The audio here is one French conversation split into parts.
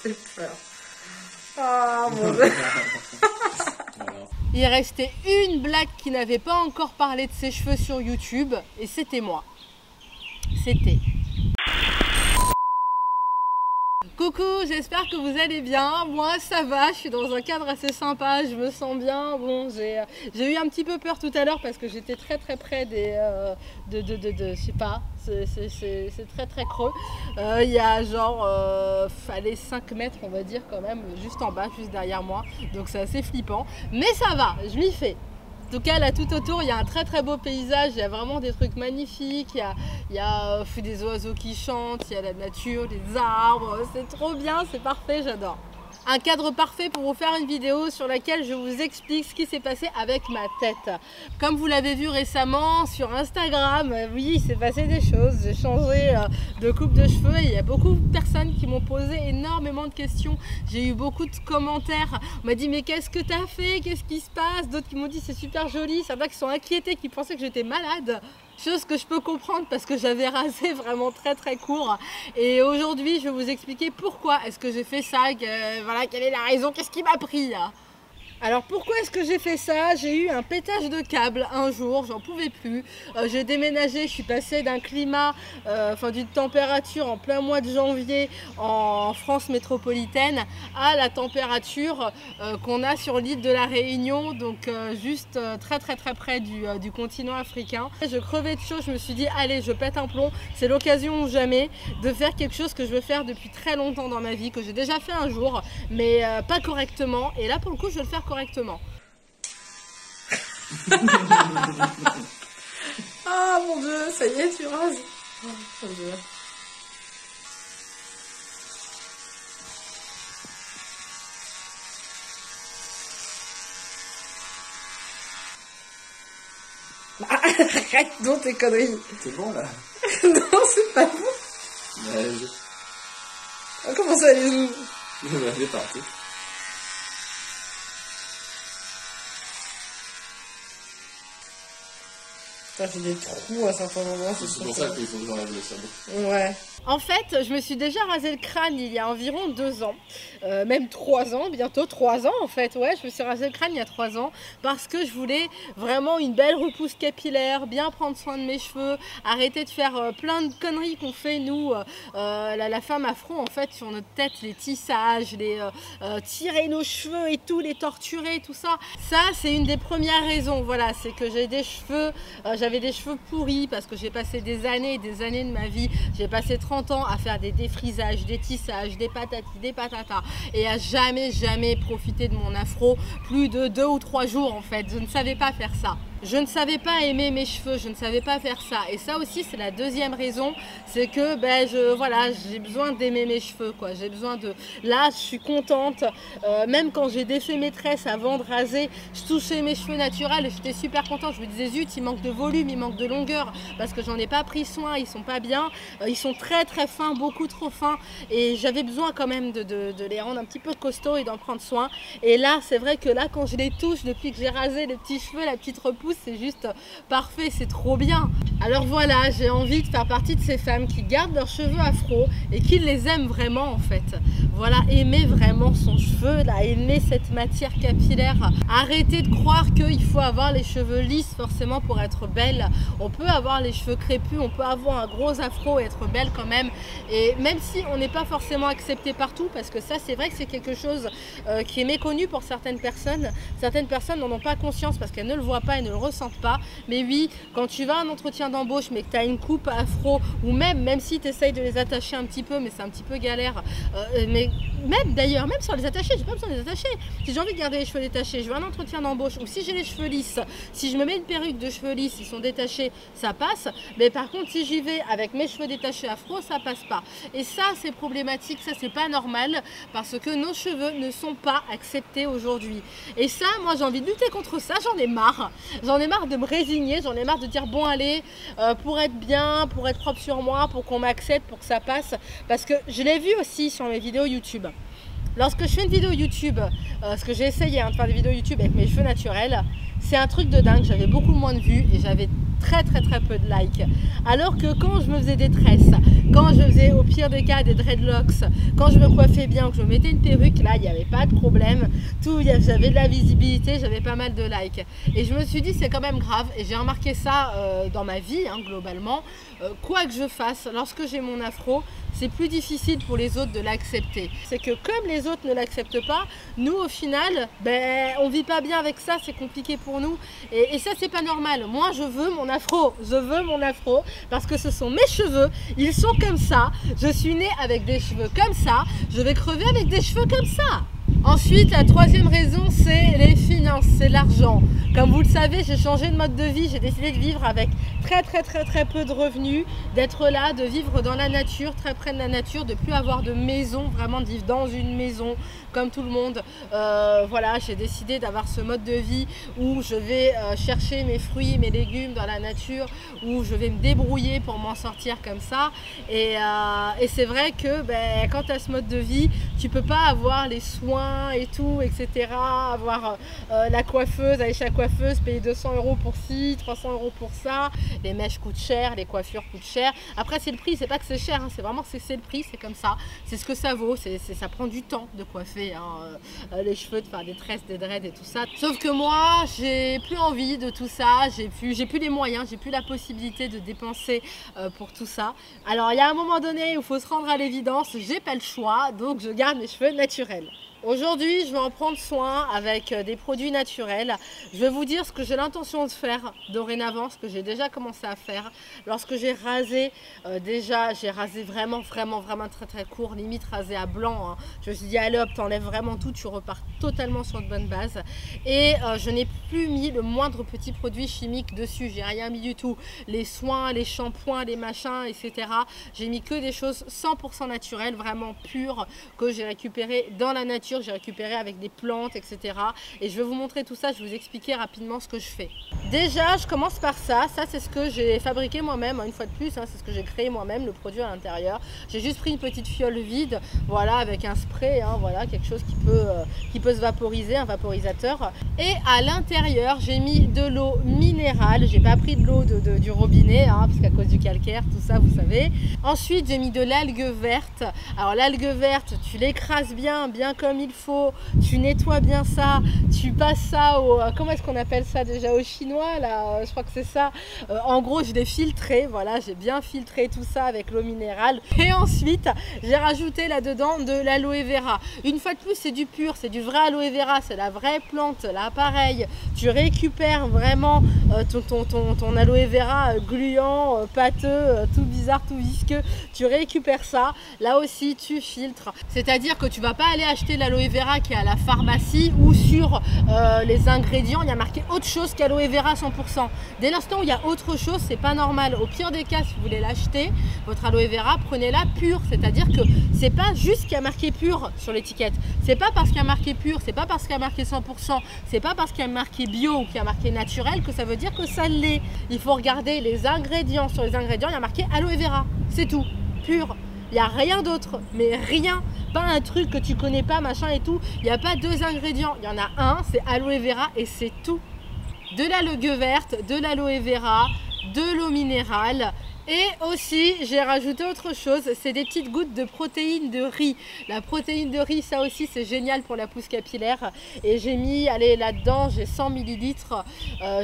J'ai peur. Ah mon Dieu. Il restait une blague qui n'avait pas encore parlé de ses cheveux sur YouTube et c'était moi. C'était. Coucou, j'espère que vous allez bien. Moi ça va, je suis dans un cadre assez sympa, je me sens bien. Bon, j'ai eu un petit peu peur tout à l'heure parce que j'étais très près des je sais pas, c'est très creux. Il y a genre fallait 5 mètres on va dire quand même, juste en bas, juste derrière moi. Donc c'est assez flippant, mais ça va, je m'y fais. En tout cas, là, tout autour, il y a un très beau paysage. Il y a vraiment des trucs magnifiques. Il y a des oiseaux qui chantent, il y a la nature, des arbres. C'est trop bien, c'est parfait, j'adore. Un cadre parfait pour vous faire une vidéo sur laquelle je vous explique ce qui s'est passé avec ma tête. Comme vous l'avez vu récemment sur Instagram, oui, il s'est passé des choses. J'ai changé de coupe de cheveux et il y a beaucoup de personnes qui m'ont posé énormément de questions. J'ai eu beaucoup de commentaires. On m'a dit mais qu'est-ce que tu as fait? Qu'est-ce qui se passe? D'autres qui m'ont dit c'est super joli. Certains qui sont inquiétés, qui pensaient que j'étais malade. Chose que je peux comprendre parce que j'avais rasé vraiment très court. Et aujourd'hui, je vais vous expliquer pourquoi est-ce que j'ai fait ça, voilà, quelle est la raison, qu'est-ce qui m'a pris là. Alors pourquoi est-ce que j'ai fait ça? J'ai eu un pétage de câble un jour, j'en pouvais plus. J'ai déménagé, je suis passée d'un climat, d'une température en plein mois de janvier en France métropolitaine à la température qu'on a sur l'île de la Réunion, donc juste très près du continent africain. Je crevais de chaud, je me suis dit allez, je pète un plomb, c'est l'occasion ou jamais de faire quelque chose que je veux faire depuis très longtemps dans ma vie, que j'ai déjà fait un jour, mais pas correctement. Et là pour le coup je vais le faire correctement. Ah mon Dieu, ça y est, tu rases. Oh, mon Dieu. Arrête donc tes conneries. C'est bon là? Non, c'est pas bon. Comment ça les joue? C'est parti. J'ai des trous à certains moments. C'est pour ça qu'il faut que j'enlève le sabot. Ouais. En fait, je me suis déjà rasé le crâne il y a environ 2 ans, même 3 ans, bientôt 3 ans en fait. Ouais, je me suis rasé le crâne il y a 3 ans parce que je voulais vraiment une belle repousse capillaire, bien prendre soin de mes cheveux, arrêter de faire plein de conneries qu'on fait nous, la femme afro en fait sur notre tête, les tissages, les tirer nos cheveux et tout, les torturer, tout ça. Ça, c'est une des premières raisons. Voilà, c'est que j'ai des cheveux, j'avais des cheveux pourris parce que j'ai passé des années et des années de ma vie. J'ai passé 30 ans à faire des défrisages, des tissages, des patatis, des patatas et à jamais profiter de mon afro plus de 2 ou 3 jours en fait. Je ne savais pas faire ça. Je ne savais pas aimer mes cheveux, je ne savais pas faire ça. Et ça aussi, c'est la deuxième raison, c'est que voilà, j'ai besoin d'aimer mes cheveux, quoi. J'ai besoin de... Là, je suis contente. Même quand j'ai défait mes tresses avant de raser, je touchais mes cheveux naturels et j'étais super contente. Je me disais, zut, il manque de volume, il manque de longueur parce que j'en ai pas pris soin, ils sont pas bien. Ils sont très fins, beaucoup trop fins. Et j'avais besoin quand même de les rendre un petit peu costauds et d'en prendre soin. Et là, c'est vrai que là, quand je les touche, depuis que j'ai rasé les petits cheveux, la petite repousse, c'est juste parfait, c'est trop bien. Alors voilà, j'ai envie de faire partie de ces femmes qui gardent leurs cheveux afro et qui les aiment vraiment en fait. Voilà, aimer vraiment son cheveu, là, aimer cette matière capillaire. Arrêter de croire qu'il faut avoir les cheveux lisses forcément pour être belle. On peut avoir les cheveux crépus, on peut avoir un gros afro et être belle quand même. Et même si on n'est pas forcément accepté partout, parce que ça c'est vrai que c'est quelque chose qui est méconnu pour certaines personnes. Certaines personnes n'en ont pas conscience parce qu'elles ne le voient pas et ne le ressentent pas. Mais oui, quand tu vas à un entretien d'embauche mais que tu as une coupe afro, ou même si tu essayes de les attacher un petit peu, mais c'est un petit peu galère, mais même d'ailleurs, même sans les attacher, j'ai pas besoin de les attacher. Si j'ai envie de garder les cheveux détachés, je vais à un entretien d'embauche, ou si j'ai les cheveux lisses, si je me mets une perruque de cheveux lisses, ils sont détachés, ça passe. Mais par contre, si j'y vais avec mes cheveux détachés afro, ça passe pas. Et ça, c'est problématique, ça c'est pas normal, parce que nos cheveux ne sont pas acceptés aujourd'hui. Et ça, moi j'ai envie de lutter contre ça, j'en ai marre. J'en ai marre de me résigner, j'en ai marre de dire bon allez, pour être bien, pour être propre sur moi, pour qu'on m'accepte, pour que ça passe. Parce que je l'ai vu aussi sur mes vidéos YouTube. Lorsque je fais une vidéo YouTube, ce que j'ai essayé de faire des vidéos YouTube avec mes cheveux naturels, c'est un truc de dingue, j'avais beaucoup moins de vues et j'avais très peu de likes. Alors que quand je me faisais des tresses, quand je faisais au pire des cas des dreadlocks, quand je me coiffais bien, que je me mettais une perruque, là il n'y avait pas de problème, j'avais de la visibilité, j'avais pas mal de likes. Et je me suis dit c'est quand même grave, et j'ai remarqué ça dans ma vie globalement, quoi que je fasse, lorsque j'ai mon afro, c'est plus difficile pour les autres de l'accepter. C'est que comme les autres ne l'acceptent pas, nous au final, on vit pas bien avec ça, c'est compliqué pour nous. Et ça c'est pas normal. Moi je veux mon afro, parce que ce sont mes cheveux, ils sont comme ça. Je suis née avec des cheveux comme ça, je vais crever avec des cheveux comme ça. Ensuite, la troisième raison, c'est les finances, c'est l'argent. Comme vous le savez, j'ai changé de mode de vie, j'ai décidé de vivre avec très peu de revenus, d'être là, de vivre dans la nature, très près de la nature, de plus avoir de maison, vraiment de vivre dans une maison comme tout le monde. Voilà, j'ai décidé d'avoir ce mode de vie où je vais chercher mes fruits, mes légumes dans la nature, où je vais me débrouiller pour m'en sortir comme ça. Et c'est vrai que quand tu as ce mode de vie, tu peux pas avoir les soins et tout, etc. Avoir la coiffeuse, aller chez la coiffeuse, payer 200 € pour ci, 300 € pour ça. Les mèches coûtent cher, les coiffures coûtent cher. Après, c'est le prix, c'est pas que c'est cher, c'est vraiment que c'est le prix, c'est comme ça. C'est ce que ça vaut, ça prend du temps de coiffer les cheveux, de faire des tresses, des dreads et tout ça. Sauf que moi, j'ai plus envie de tout ça, j'ai plus les moyens, j'ai plus la possibilité de dépenser pour tout ça. Alors, il y a un moment donné où il faut se rendre à l'évidence, j'ai pas le choix, donc je garde mes cheveux naturels. Aujourd'hui, je vais en prendre soin avec des produits naturels. Je vais vous dire ce que j'ai l'intention de faire dorénavant, ce que j'ai déjà commencé à faire. Lorsque j'ai rasé, j'ai rasé vraiment très court, limite rasé à blanc. Je me suis dit, allez hop, t'enlèves vraiment tout, tu repars totalement sur de bonnes bases. Et je n'ai plus mis le moindre petit produit chimique dessus, j'ai rien mis du tout. Les soins, les shampoings, les machins, etc. J'ai mis que des choses 100% naturelles, vraiment pures, que j'ai récupérées dans la nature. J'ai récupéré avec des plantes, etc. Et je vais vous montrer tout ça, je vais vous expliquer rapidement ce que je fais. Déjà, je commence par ça. Ça, c'est ce que j'ai fabriqué moi-même, une fois de plus. C'est ce que j'ai créé moi-même, le produit à l'intérieur. J'ai juste pris une petite fiole vide, voilà, avec un spray, voilà, quelque chose qui peut se vaporiser, un vaporisateur. Et à l'intérieur, j'ai mis de l'eau minérale. J'ai pas pris de l'eau du robinet, parce qu'à cause du calcaire, tout ça, vous savez. Ensuite, j'ai mis de l'algue verte. Alors, l'algue verte, tu l'écrases bien comme il faut, tu nettoies bien ça, tu passes ça au, comment est-ce qu'on appelle ça déjà, au chinois là, je crois que c'est ça. En gros, je l'ai filtré, voilà, j'ai bien filtré tout ça avec l'eau minérale. Et ensuite, j'ai rajouté là-dedans de l'aloe vera. Une fois de plus, c'est du pur, c'est du vrai aloe vera, c'est la vraie plante, là pareil. Tu récupères vraiment ton aloe vera gluant, pâteux, tout bizarre, tout visqueux. Tu récupères ça, là aussi tu filtres. C'est-à-dire que tu vas pas aller acheter l'aloe vera qui est à la pharmacie ou sur les ingrédients, il y a marqué autre chose qu'aloe vera 100%. Dès l'instant où il y a autre chose, c'est pas normal. Au pire des cas, si vous voulez l'acheter, votre aloe vera, prenez-la pure. C'est-à-dire que c'est pas juste qu'il y a marqué pur sur l'étiquette. C'est pas parce qu'il y a marqué pur, c'est pas parce qu'il y a marqué 100%, c'est pas parce qu'il y a marqué bio ou qu'il y a marqué naturel que ça veut dire que ça l'est. Il faut regarder les ingrédients. Sur les ingrédients, il y a marqué aloe vera. C'est tout. Pur. Il n'y a rien d'autre, mais rien, pas un truc que tu connais pas, machin et tout. Il n'y a pas deux ingrédients, il y en a un, c'est aloe vera et c'est tout. De l'algue verte, de l'aloe vera, de l'eau minérale. Et aussi, j'ai rajouté autre chose, c'est des petites gouttes de protéines de riz. La protéine de riz, ça aussi, c'est génial pour la pousse capillaire. Et j'ai mis, allez, là-dedans, j'ai 100 ml.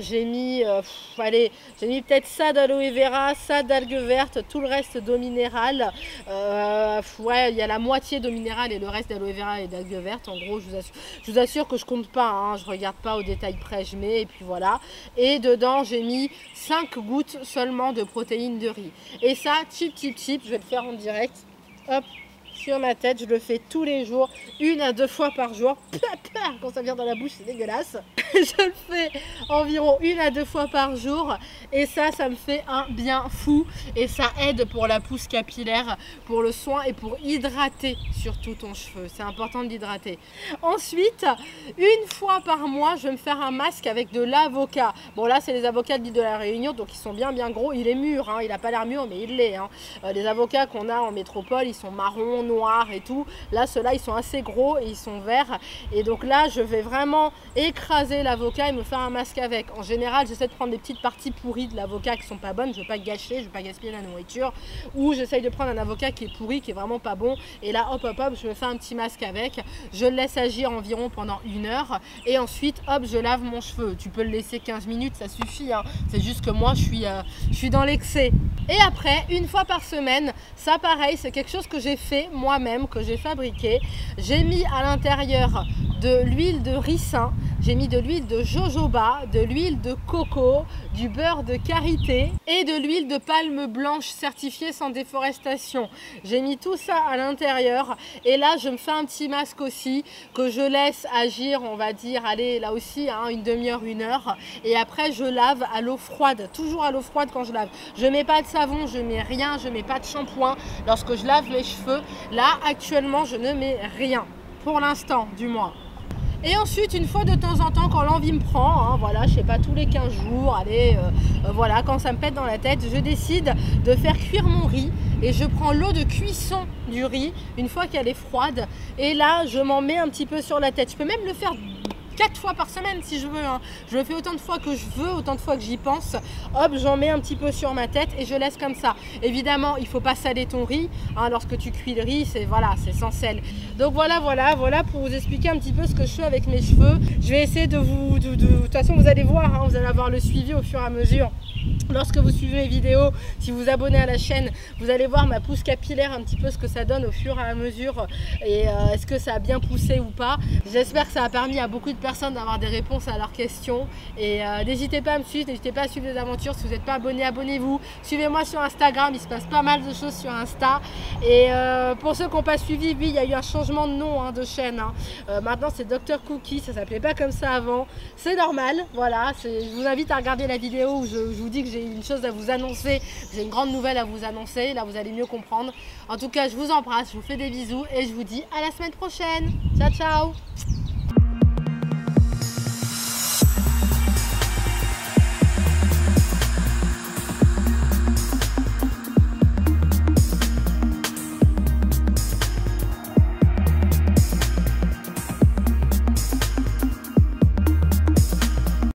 J'ai mis peut-être ça d'aloe vera, ça d'algue verte, tout le reste d'eau minérale. Ouais, il y a la moitié d'eau minérale et le reste d'aloe vera et d'algue verte. En gros, je vous assure que je compte pas, je regarde pas au détail près, je mets, et puis voilà. Et dedans, j'ai mis 5 gouttes seulement de protéines de riz. Et ça, chip, je vais le faire en direct. Hop, sur ma tête, je le fais tous les jours, 1 à 2 fois par jour. Quand ça vient dans la bouche, c'est dégueulasse. Je le fais environ 1 à 2 fois par jour. Et ça me fait un bien fou. Et ça aide pour la pousse capillaire, pour le soin et pour hydrater surtout ton cheveu. C'est important de l'hydrater. Ensuite, 1 fois par mois, je vais me faire un masque avec de l'avocat. Bon, là, c'est les avocats de l'île de la Réunion, donc ils sont bien gros. Il est mûr, il n'a pas l'air mûr, mais il l'est. Les avocats qu'on a en métropole, ils sont marrons, noirs et tout. Là, ceux-là, ils sont assez gros et ils sont verts. Et donc là, je vais vraiment écraser l'avocat et me faire un masque avec. En général, j'essaie de prendre des petites parties pourries de l'avocat qui sont pas bonnes. Je veux pas gâcher, je veux pas gaspiller la nourriture. Ou j'essaye de prendre un avocat qui est pourri, qui est vraiment pas bon. Et là, hop, hop, hop, je me fais un petit masque avec. Je le laisse agir environ pendant 1 heure. Et ensuite, hop, je lave mon cheveu. Tu peux le laisser 15 minutes, ça suffit. Hein. C'est juste que moi, je suis dans l'excès. Et après, une fois par semaine, ça pareil, c'est quelque chose que j'ai fait moi-même, que j'ai fabriqué. J'ai mis à l'intérieur de l'huile de ricin, j'ai mis de l'huile de jojoba, de l'huile de coco, du beurre de karité et de l'huile de palme blanche certifiée sans déforestation. J'ai mis tout ça à l'intérieur et là je me fais un petit masque aussi que je laisse agir, on va dire, allez là aussi hein, une demi-heure, 1 heure et après je lave à l'eau froide, toujours à l'eau froide quand je lave. Je mets pas de savon, je mets rien, je mets pas de shampoing lorsque je lave mes cheveux. Là actuellement je ne mets rien, pour l'instant du moins. Et ensuite, une fois de temps en temps, quand l'envie me prend, hein, voilà, je sais pas, tous les 15 jours, allez, voilà, quand ça me pète dans la tête, je décide de faire cuire mon riz et je prends l'eau de cuisson du riz une fois qu'elle est froide et là, je m'en mets un petit peu sur la tête. Je peux même le faire 4 fois par semaine si je veux, hein. Je le fais autant de fois que je veux, autant de fois que j'y pense. Hop, j'en mets un petit peu sur ma tête et je laisse comme ça. Évidemment, il faut pas saler ton riz, hein, lorsque tu cuis le riz, c'est voilà, c'est sans sel. Donc voilà pour vous expliquer un petit peu ce que je fais avec mes cheveux. Je vais essayer de vous, de toute façon vous allez voir, hein, vous allez avoir le suivi au fur et à mesure. Lorsque vous suivez mes vidéos, si vous vous abonnez à la chaîne, vous allez voir ma pousse capillaire, un petit peu ce que ça donne au fur et à mesure et est-ce que ça a bien poussé ou pas. J'espère que ça a permis à beaucoup de personnes d'avoir des réponses à leurs questions et n'hésitez pas à me suivre, n'hésitez pas à suivre les aventures. Si vous n'êtes pas abonné, abonnez-vous. Suivez-moi sur Instagram, il se passe pas mal de choses sur Insta et pour ceux qui n'ont pas suivi, oui, il y a eu un changement de nom hein, de chaîne. Hein. Maintenant c'est Dr Cookie, ça s'appelait pas comme ça avant. C'est normal, voilà. Je vous invite à regarder la vidéo où je vous dis que j'ai une chose à vous annoncer, j'ai une grande nouvelle à vous annoncer, là vous allez mieux comprendre. En tout cas, je vous embrasse, je vous fais des bisous et je vous dis à la semaine prochaine. Ciao, ciao!